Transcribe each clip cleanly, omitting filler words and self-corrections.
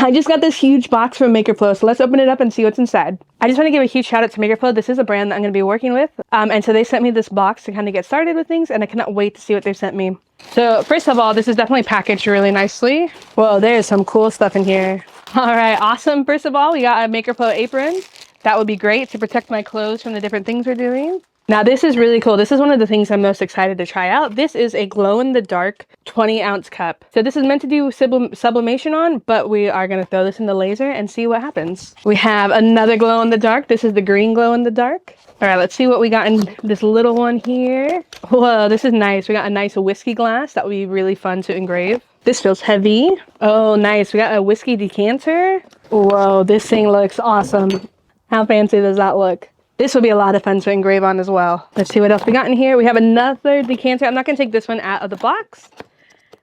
I just got this huge box from Makerflo, so let's open it up and see what's inside. I just want to give a huge shout out to Makerflo. This is a brand that I'm going to be working with. And so they sent me this box to kind of get started with things, and I cannot wait to see what they sent me. So first of all, this is definitely packaged really nicely. Whoa, there's some cool stuff in here. All right, awesome. First of all, we got a Makerflo apron. That would be great to protect my clothes from the different things we're doing. Now this is really cool. This is one of the things I'm most excited to try out. This is a glow-in-the-dark 20-ounce cup. So this is meant to do sublimation on, but we are going to throw this in the laser and see what happens. We have another glow-in-the-dark. This is the green glow-in-the-dark. All right, let's see what we got in this little one here. Whoa, this is nice. We got a nice whiskey glass. That would be really fun to engrave. This feels heavy. Oh, nice. We got a whiskey decanter. Whoa, this thing looks awesome. How fancy does that look? This will be a lot of fun to engrave on as well. Let's see what else we got in here. We have another decanter. I'm not going to take this one out of the box,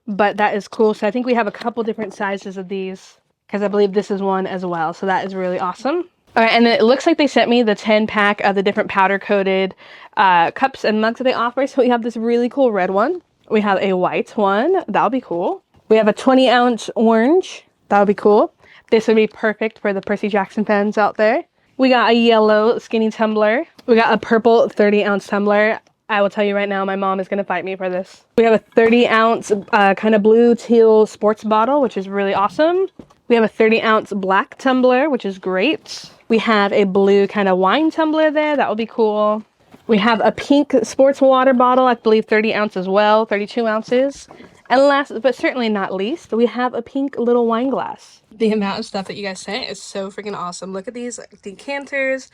but that is cool. So I think we have a couple different sizes of these because I believe this is one as well. So that is really awesome. All right, and then it looks like they sent me the 10-pack of the different powder-coated cups and mugs that they offer. So we have this really cool red one. We have a white one. That'll be cool. We have a 20-ounce orange. That'll be cool. This would be perfect for the Percy Jackson fans out there. We got a yellow skinny tumbler. We got a purple 30-ounce tumbler. I will tell you right now, my mom is going to fight me for this. We have a 30-ounce kind of blue teal sports bottle, which is really awesome. We have a 30-ounce black tumbler, which is great. We have a blue kind of wine tumbler there. That will be cool. We have a pink sports water bottle, I believe 30 ounces as well, 32 ounces. And last but certainly not least, we have a pink little wine glass. The amount of stuff that you guys sent is so freaking awesome. Look at these decanters,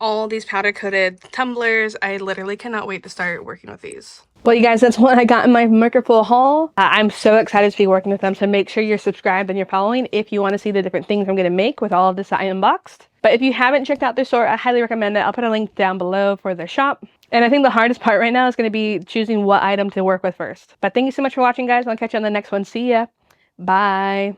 all these powder coated tumblers. I literally cannot wait to start working with these. Well, you guys, that's what I got in my Makerflo haul. I'm so excited to be working with them. So make sure you're subscribed and you're following if you want to see the different things I'm going to make with all of this I unboxed. But if you haven't checked out their store, I highly recommend it. I'll put a link down below for their shop. And I think the hardest part right now is going to be choosing what item to work with first. But thank you so much for watching, guys. I'll catch you on the next one. See ya. Bye.